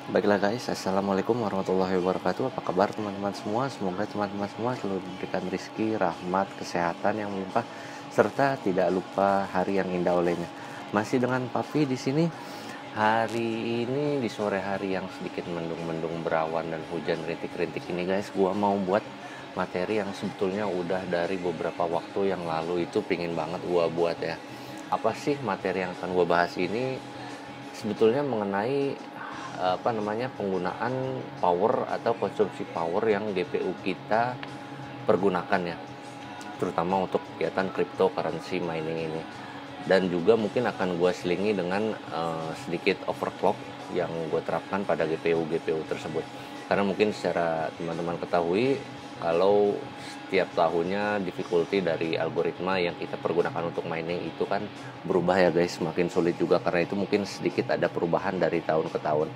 Baiklah guys, Assalamualaikum warahmatullahi wabarakatuh. Apa kabar teman-teman semua? Semoga teman-teman semua selalu diberikan rezeki, rahmat, kesehatan yang melimpah, serta tidak lupa hari yang indah olehnya. Masih dengan Papi di sini. Hari ini di sore hari yang sedikit mendung-mendung, berawan dan hujan rintik-rintik ini guys, gua mau buat materi yang sebetulnya udah dari beberapa waktu yang lalu itu pingin banget gua buat ya. Apa sih materi yang akan gua bahas ini? Sebetulnya mengenai penggunaan power atau konsumsi power yang GPU kita pergunakan ya, terutama untuk kegiatan cryptocurrency mining ini. Dan juga mungkin akan gue selingi dengan sedikit overclock yang gue terapkan pada GPU tersebut, karena mungkin secara teman-teman ketahui kalau setiap tahunnya difficulty dari algoritma yang kita pergunakan untuk mining itu kan berubah ya guys, semakin sulit juga, karena itu mungkin sedikit ada perubahan dari tahun ke tahun.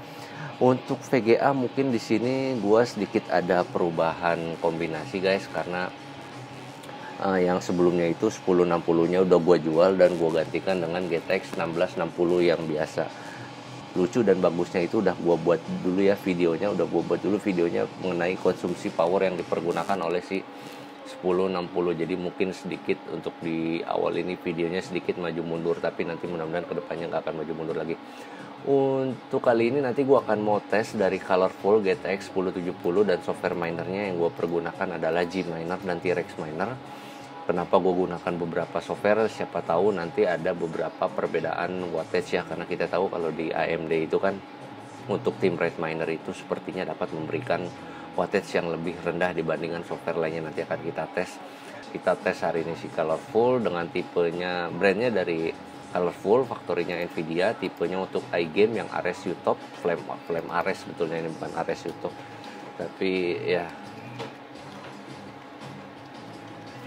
Untuk VGA mungkin di sini gue sedikit ada perubahan kombinasi guys, karena yang sebelumnya itu 1060-nya udah gue jual dan gue gantikan dengan GTX 1660 yang biasa. Lucu dan bagusnya itu udah gue buat dulu ya videonya, mengenai konsumsi power yang dipergunakan oleh si 1060. Jadi mungkin sedikit untuk di awal ini videonya sedikit maju mundur, tapi nanti mudah-mudahan kedepannya nggak akan maju mundur lagi. Untuk kali ini nanti gue akan mau tes dari Colorful GTX 1070 dan software minernya yang gue pergunakan adalah Gminer dan T-Rex Miner. Kenapa gue gunakan beberapa software? Siapa tahu nanti ada beberapa perbedaan wattage ya, karena kita tahu kalau di AMD itu kan untuk tim Red Miner itu sepertinya dapat memberikan wattage yang lebih rendah dibandingkan software lainnya. Nanti akan kita tes hari ini si Colorful dengan tipenya, brandnya dari Colorful, faktorinya Nvidia, tipenya untuk iGame yang Ares U-Top, Flame Ares sebetulnya, ini bukan Ares U-Top, tapi ya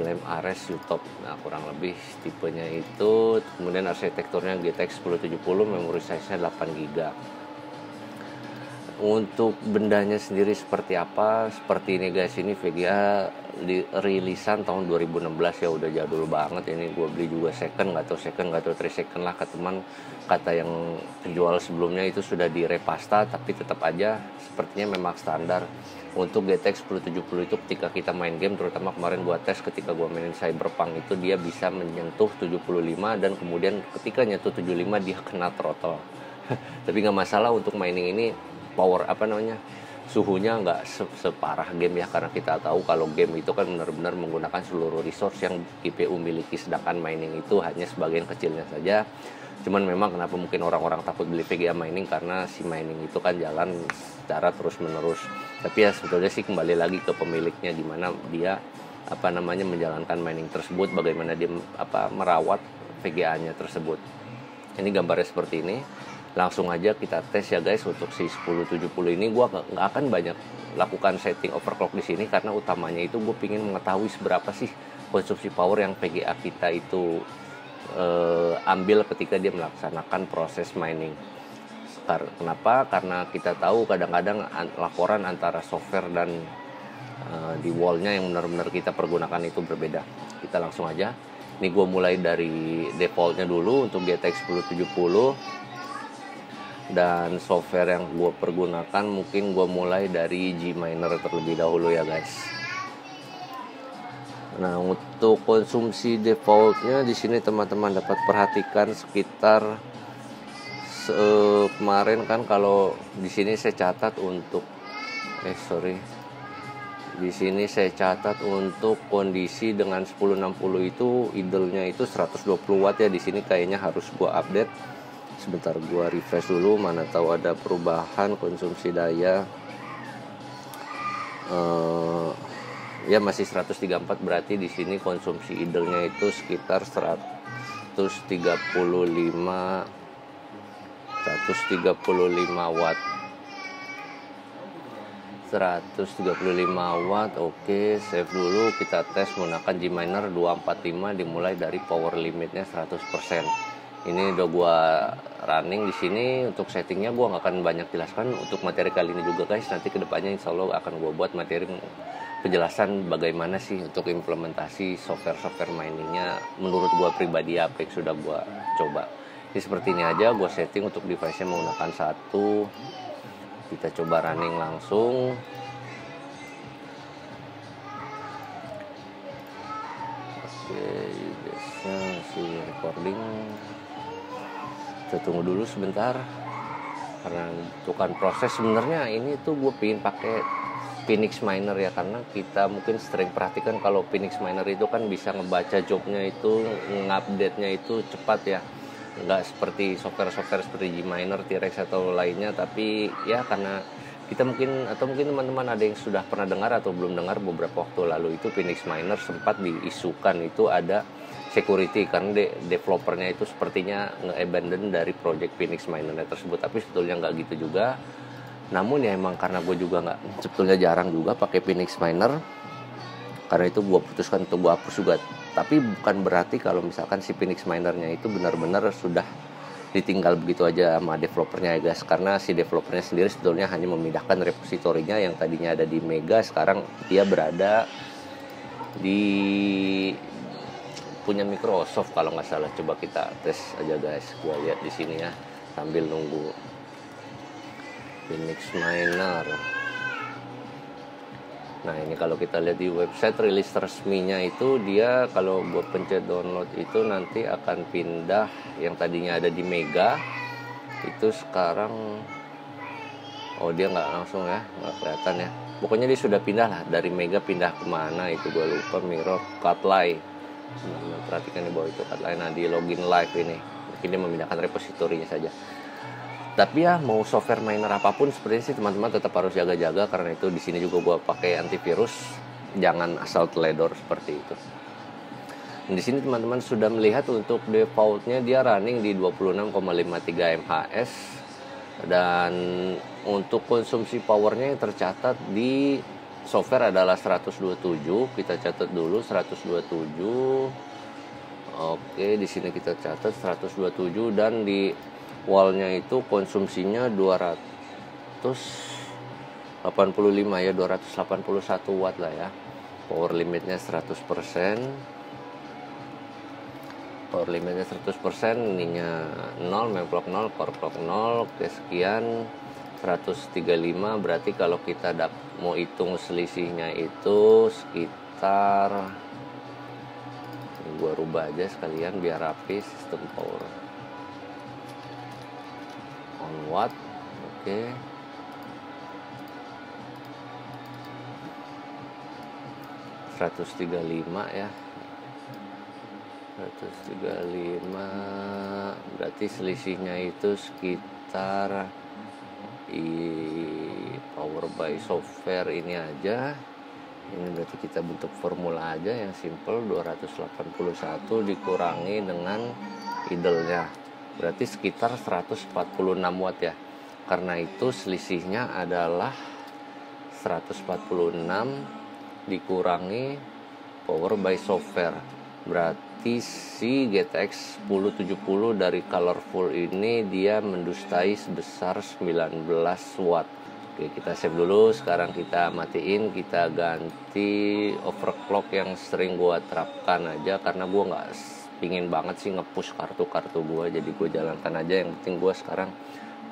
Flame Ares U-Top. Nah, kurang lebih tipenya itu. Kemudian arsitekturnya GTX 1070, memori size-nya 8GB. Untuk bendanya sendiri seperti apa? Seperti ini guys, ini VGA rilisan tahun 2016 ya, udah jadul banget. Ini gue beli juga second, gak tau 3 second lah ke teman. Kata yang penjual sebelumnya itu sudah direpasta, tapi tetap aja sepertinya memang standar. Untuk GTX 1070 itu ketika kita main game, terutama kemarin gue tes ketika gue mainin Cyberpunk itu, dia bisa menyentuh 75, dan kemudian ketika nyentuh 75 dia kena throttle. Tapi nggak masalah, untuk mining ini power suhunya nggak separah game ya, karena kita tahu kalau game itu kan benar-benar menggunakan seluruh resource yang GPU miliki, sedangkan mining itu hanya sebagian kecilnya saja. Cuman memang kenapa mungkin orang-orang takut beli VGA mining, karena si mining itu kan jalan secara terus-menerus. Tapi ya sebetulnya sih kembali lagi ke pemiliknya, gimana dia menjalankan mining tersebut, bagaimana dia merawat VGA-nya tersebut. Ini gambarnya seperti ini. Langsung aja kita tes ya guys. Untuk si 1070 ini gue nggak akan banyak lakukan setting overclock di sini, karena utamanya itu gue pingin mengetahui seberapa sih konsumsi power yang VGA kita itu ambil ketika dia melaksanakan proses mining. Kenapa? Karena kita tahu kadang-kadang laporan antara software dan di wallnya yang benar-benar kita pergunakan itu berbeda. Kita langsung aja. Ini gue mulai dari defaultnya dulu untuk GTX 1070. Dan software yang gue pergunakan mungkin gue mulai dari Gminer terlebih dahulu ya guys. Nah, untuk konsumsi defaultnya di sini teman-teman dapat perhatikan sekitar kemarin kan, kalau di sini saya catat untuk di sini saya catat untuk kondisi dengan 1060 itu idle-nya itu 120 watt ya. Di sini kayaknya harus gue update. Sebentar gua refresh dulu, mana tahu ada perubahan konsumsi daya. Ya masih 134, berarti di sini konsumsi idle-nya itu sekitar 135 watt. 135 watt. Oke, save dulu. Kita tes menggunakan Gminer 245, dimulai dari power limitnya 100%. Ini udah gua running di sini. Untuk settingnya gua nggak akan banyak jelaskan untuk materi kali ini juga guys. Nanti kedepannya insya Allah akan gua buat materi penjelasan bagaimana sih untuk implementasi software miningnya menurut gua pribadi, apa yang sudah gua coba. Jadi seperti ini aja, gua setting untuk device-nya menggunakan 1 Kita coba running langsung. Oke, biasanya masih recording. Kita tunggu dulu sebentar karena butuhkan proses. Sebenarnya ini tuh gue pengen pakai Phoenix Miner ya, karena kita mungkin sering perhatikan kalau Phoenix Miner itu kan bisa ngebaca jobnya itu, ngupdate-nya itu cepat ya, nggak seperti software-software seperti Gminer, T-Rex atau lainnya. Tapi ya karena kita mungkin teman-teman ada yang sudah pernah dengar atau belum dengar, beberapa waktu lalu itu Phoenix Miner sempat diisukan itu ada security karena developernya itu sepertinya nge-abandon dari project Phoenix Miner tersebut. Tapi sebetulnya nggak gitu juga. Namun ya emang karena gue juga nggak, sebetulnya jarang juga pakai Phoenix Miner, karena itu gue putuskan untuk gue hapus juga. Tapi bukan berarti kalau misalkan si Phoenix Minernya itu benar-benar sudah ditinggal begitu aja sama developernya ya guys, karena si developernya sendiri sebetulnya hanya memindahkan repositorinya yang tadinya ada di Mega, sekarang dia berada di punya Microsoft kalau nggak salah. Coba kita tes aja guys, gue lihat di sini ya sambil nunggu Phoenix Miner. Nah ini kalau kita lihat di website rilis resminya itu, dia kalau gue pencet download itu nanti akan pindah yang tadinya ada di Mega itu sekarang, oh dia nggak langsung ya, nggak kelihatan ya. Pokoknya dia sudah pindah lah dari Mega, pindah kemana itu gue lupa. Mirror Kotlin, perhatikan di bawah itu Kotlin. Nah di login live ini mungkin dia memindahkan repositorinya saja. Tapi ya mau software miner apapun sepertinya sih teman-teman tetap harus jaga-jaga, karena itu di sini juga gue pakai antivirus, jangan asal teledor seperti itu. Dan di sini teman-teman sudah melihat untuk defaultnya dia running di 26,53 mHz, dan untuk konsumsi powernya yang tercatat di software adalah 127. Kita catat dulu 127. Oke, di sini kita catat 127, dan di wallnya itu konsumsinya 285 ya, 281 watt lah ya. Power limitnya 100%. Power limitnya 100%, ininya 0, memclock 0, core clock 0. Oke, sekian 135, berarti kalau kita mau hitung selisihnya itu sekitar, ini gua rubah aja sekalian biar rapi, sistem power on watt. Oke. Okay. 135 ya. 135 berarti selisihnya itu sekitar power by software ini aja. Ini berarti kita bentuk formula aja yang simple, 281 dikurangi dengan idle-nya, berarti sekitar 146 watt ya. Karena itu selisihnya adalah 146 dikurangi power by software, berarti si GTX 1070 dari Colorful ini dia mendustai sebesar 19 watt. Oke, kita save dulu. Sekarang kita matiin, kita ganti overclock yang sering gua terapkan aja, karena gua nggak pingin banget sih nge-push kartu-kartu gue, jadi gue jalankan aja. Yang penting gue sekarang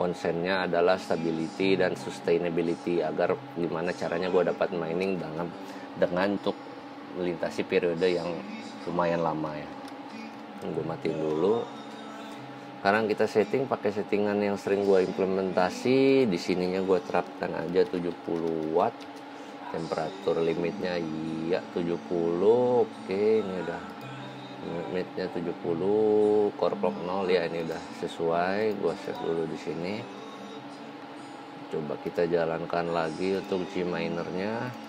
konsennya adalah stability dan sustainability, agar gimana caranya gue dapat mining dengan untuk melintasi periode yang lumayan lama ya. Gue matiin dulu. Sekarang kita setting pakai settingan yang sering gue implementasi. Di sininya gue terapkan aja 70 watt. Temperatur limitnya iya 70. Oke, ini udah limitnya 70, core clock 0 ya, ini udah sesuai. Gua save dulu di sini. Coba kita jalankan lagi untuk Gminernya.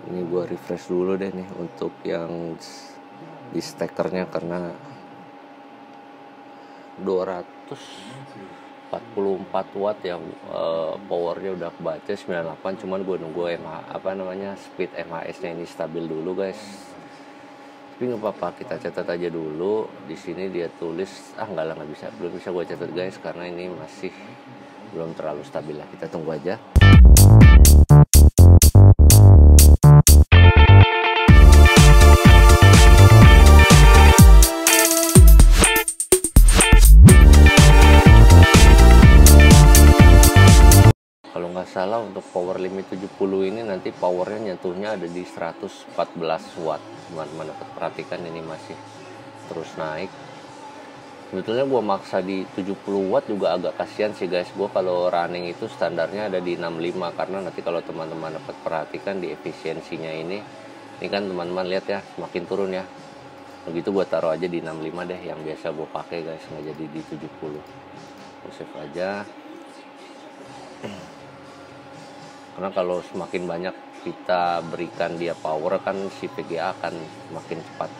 Ini gua refresh dulu deh nih untuk yang di stackernya, karena 244 watt yang powernya udah kebaca 98, cuman gue nunggu speed MHS nya ini stabil dulu guys. Tapi nggak apa-apa, kita catat aja dulu. Di sini dia tulis belum bisa gue catat guys, karena ini masih belum terlalu stabil lah. Kita tunggu aja. salah untuk power limit 70 ini nanti powernya nyentuhnya ada di 114 watt. Teman-teman dapat perhatikan ini masih terus naik. Sebetulnya gue maksa di 70 watt juga agak kasihan sih guys. Gue kalau running itu standarnya ada di 65, karena nanti kalau teman-teman dapat perhatikan di efisiensinya ini kan teman-teman lihat ya, semakin turun ya. Begitu gue taruh aja di 65 deh, yang biasa gue pakai guys, nggak jadi di 70. Gue save aja. Karena kalau semakin banyak kita berikan dia power kan si VGA akan semakin cepat,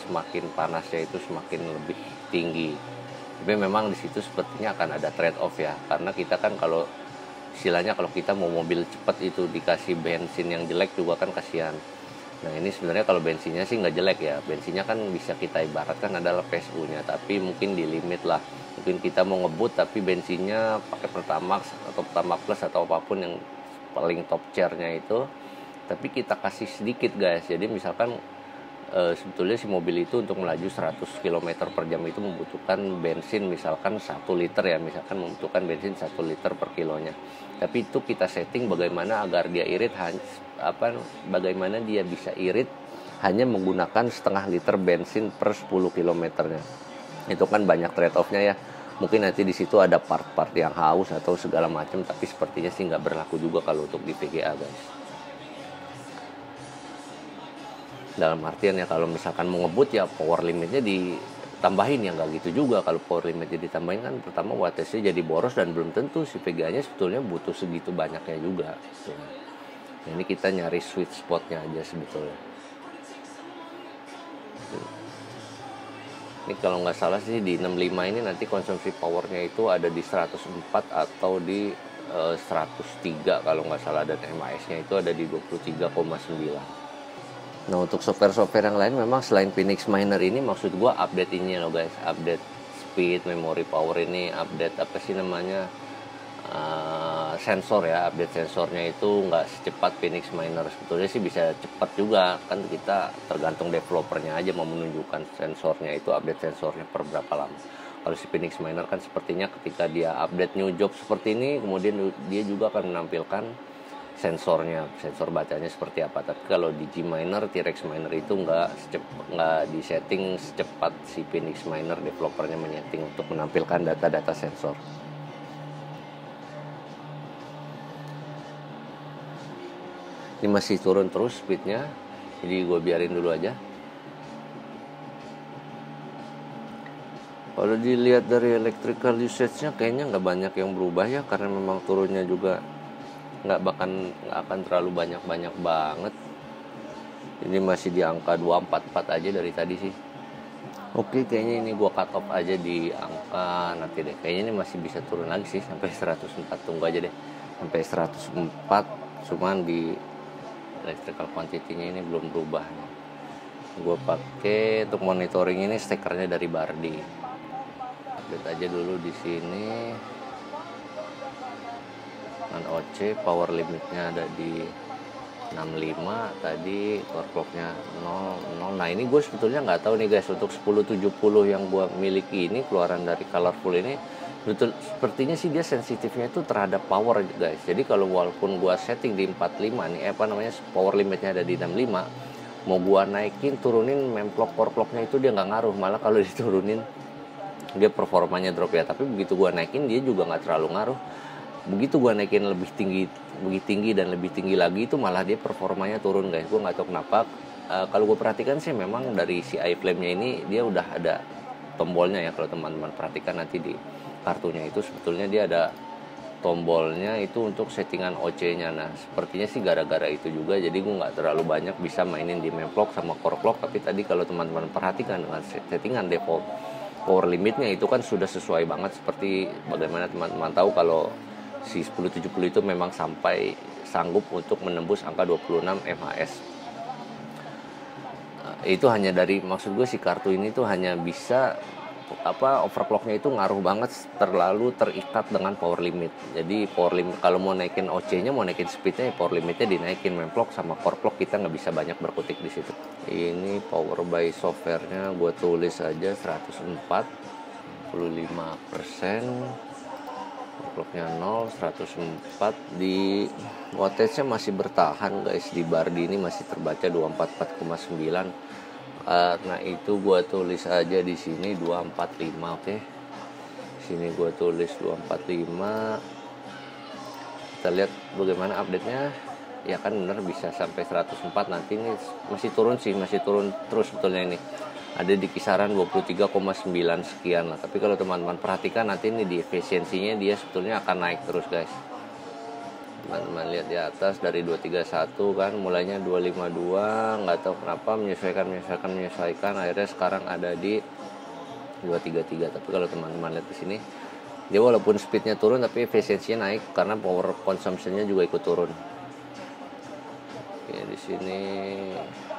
semakin panasnya itu semakin lebih tinggi. Tapi memang di situ sepertinya akan ada trade off ya, karena kita kan kalau istilahnya kalau kita mau mobil cepat itu dikasih bensin yang jelek juga kan kasihan. Nah ini sebenarnya kalau bensinnya sih nggak jelek ya, bensinnya kan bisa kita ibaratkan adalah PSU-nya, tapi mungkin di limit lah. Mungkin kita mau ngebut tapi bensinnya pakai Pertamax atau Pertamax Plus atau apapun yang paling top chair-nya itu, tapi kita kasih sedikit guys. Jadi misalkan sebetulnya si mobil itu untuk melaju 100 km per jam itu membutuhkan bensin misalkan 1 liter ya, misalkan membutuhkan bensin 1 liter per kilonya. Tapi itu kita setting bagaimana agar dia irit, bagaimana dia bisa irit hanya menggunakan setengah liter bensin per 10 kilometernya. Itu kan banyak trade off-nya ya. Mungkin nanti di situ ada part-part yang haus atau segala macam, tapi sepertinya sih nggak berlaku juga kalau untuk di VGA guys. Dalam artian ya kalau misalkan mau ngebut ya power limitnya ditambahin, ya nggak gitu juga. Kalau power limitnya ditambahin kan pertama wattage-nya jadi boros dan belum tentu si VGA-nya sebetulnya butuh segitu banyaknya juga. Nah, ini kita nyari sweet spot-nya aja sebetulnya. Ini kalau nggak salah sih di 65 ini nanti konsumsi powernya itu ada di 104 atau di 103 kalau nggak salah, dan MAS-nya itu ada di 23,9. Nah untuk software-software yang lain memang selain Phoenix Miner ini, maksud gua update ini loh guys, update speed, memory power ini, update apa sih namanya, sensor ya, update sensornya itu nggak secepat Phoenix Miner. Sebetulnya sih bisa cepat juga, kan kita tergantung developernya aja mau menunjukkan sensornya itu update sensornya per berapa lama. Kalau si Phoenix Miner kan sepertinya ketika dia update new job seperti ini, kemudian dia juga akan menampilkan sensornya, sensor bacanya seperti apa. Tapi kalau di G Miner, T-Rex Miner itu nggak disetting secepat si Phoenix Miner, developernya menyeting untuk menampilkan data-data sensor. Ini masih turun terus speednya, jadi gue biarin dulu aja. Kalau dilihat dari electrical usage-nya kayaknya nggak banyak yang berubah ya, karena memang turunnya juga nggak akan terlalu banyak banget. Ini masih di angka 244 aja dari tadi sih. Oke, kayaknya ini gua cut off aja di angka nanti deh. Kayaknya ini masih bisa turun lagi sih sampai 104. Tunggu aja deh sampai 104. Cuman di electrical quantity-nya ini belum berubah. Gua pakai untuk monitoring ini stekernya dari Bardi. Update aja dulu di sini. OC power limitnya ada di 65, tadi core clock-nya 00. Nah ini gue sebetulnya nggak tahu nih guys, untuk 1070 yang gue miliki ini, keluaran dari Colorful ini, betul sepertinya sih dia sensitifnya itu terhadap power guys. Jadi kalau walaupun gue setting di 45 nih, power limitnya ada di 65, mau gue naikin turunin memclock core clock-nya itu dia nggak ngaruh, malah kalau diturunin dia performanya drop ya. Tapi begitu gue naikin dia juga nggak terlalu ngaruh. Begitu gue naikin lebih tinggi dan lebih tinggi lagi, itu malah dia performanya turun guys. Gue nggak tahu kenapa. Kalau gue perhatikan sih memang dari si iFlame-nya ini dia udah ada tombolnya ya. Kalau teman-teman perhatikan nanti di kartunya itu sebetulnya dia ada tombolnya itu untuk settingan OC-nya. Nah sepertinya sih gara-gara itu juga, jadi gue nggak terlalu banyak bisa mainin di memclock sama core clock. Tapi tadi kalau teman-teman perhatikan dengan settingan default power limitnya itu kan sudah sesuai banget, seperti bagaimana teman-teman tahu kalau si 1070 itu memang sampai sanggup untuk menembus angka 26 mAh. Itu hanya dari, maksud gue si kartu ini tuh hanya bisa overclocknya itu ngaruh banget, terlalu terikat dengan power limit. Jadi power limit kalau mau naikin OC-nya, mau naikin speednya, power limitnya dinaikin. Memclock sama core clock kita nggak bisa banyak berkutik di situ. Ini power by software-nya gue tulis aja 104, 45%. clocknya 0, 104. Di wattage-nya masih bertahan guys, di Bardi ini masih terbaca 244,9. Nah itu gua tulis aja di sini 245. Oke, sini gua tulis 245. Kita lihat bagaimana update-nya. Ya kan bener bisa sampai 104. Nanti ini masih turun sih, masih turun terus sebetulnya ini. Ada di kisaran 23,9 sekian lah. Tapi kalau teman-teman perhatikan nanti ini di efisiensinya dia sebetulnya akan naik terus guys. Teman-teman lihat di atas dari 231 kan, mulainya 252, nggak tahu kenapa menyesuaikan, akhirnya sekarang ada di 233. Tapi kalau teman-teman lihat di sini, dia walaupun speednya turun tapi efisiensinya naik karena power consumption-nya juga ikut turun. Oke, di sini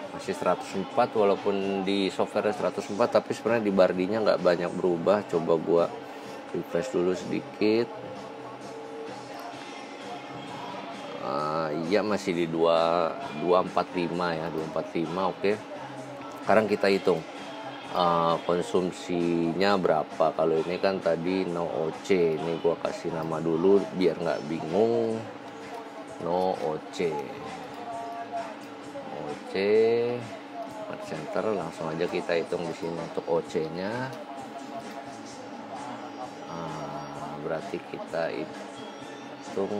masih 104 walaupun di software 104, tapi sebenarnya di Bardinya nggak banyak berubah. Coba gua refresh dulu sedikit. Ya masih di 245 ya, 245. Oke, sekarang kita hitung konsumsinya berapa. Kalau ini kan tadi no OC, ini gua kasih nama dulu biar nggak bingung. No OC Smart Center, langsung aja kita hitung di sini untuk OC-nya. Berarti kita hitung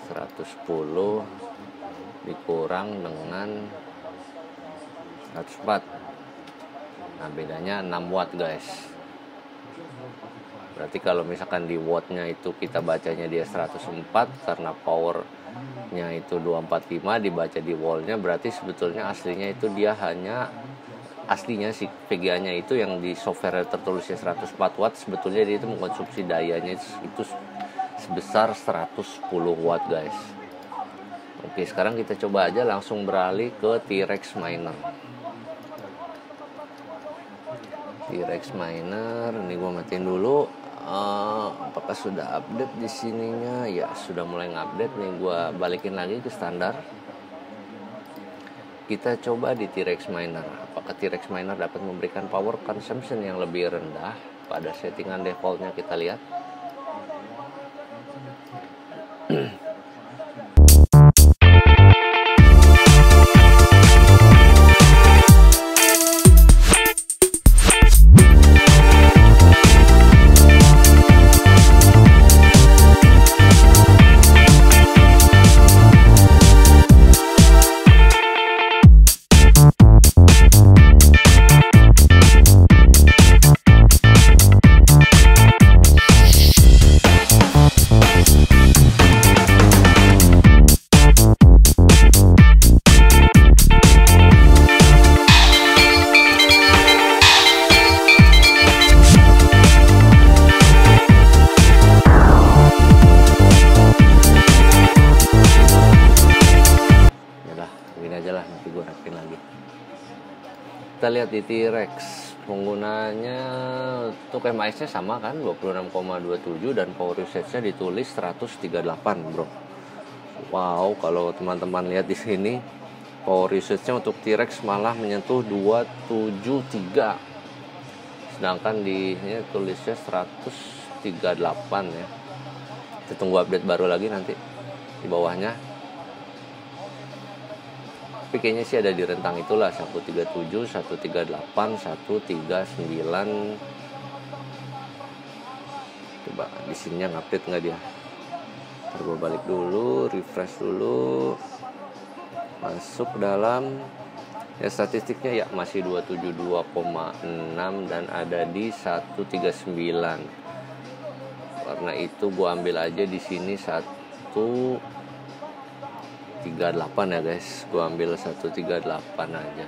110 dikurang dengan 104. Nah bedanya 6 watt guys. Berarti kalau misalkan di wattnya itu kita bacanya dia 104, karena powernya itu 245 dibaca di wallnya, berarti sebetulnya aslinya itu dia aslinya si VGA-nya itu yang di software tertulisnya 104 watt, sebetulnya dia itu mengkonsumsi dayanya itu sebesar 110 watt guys. Oke, sekarang kita coba aja langsung beralih ke T-Rex Miner. T-Rex Miner, ini gua matiin dulu. Apakah sudah update di sininya? Ya, sudah mulai ngupdate nih. Gua balikin lagi ke standar. Kita coba di T-Rex Miner. Apakah T-Rex Miner dapat memberikan power consumption yang lebih rendah? Pada settingan defaultnya kita lihat. Nanti gue rapiin lagi. Kita lihat di T-Rex, penggunanya untuk MAS nya sama kan, 26,27, dan power usage-nya ditulis 138 bro. Wow, kalau teman-teman lihat di sini power usage-nya untuk T-Rex malah menyentuh 273, sedangkan di ini tulisnya 138 ya. Kita tunggu update baru lagi nanti di bawahnya. Tapi kayaknya sih ada di rentang itulah, 137, 138, 139. Coba di sininya ngupdate nggak dia? Ntar gue balik dulu, refresh dulu, masuk dalam Ya statistiknya ya masih 272,6 dan ada di 139. Karena itu gue ambil aja di sini 138 ya guys. Gue ambil 138 aja.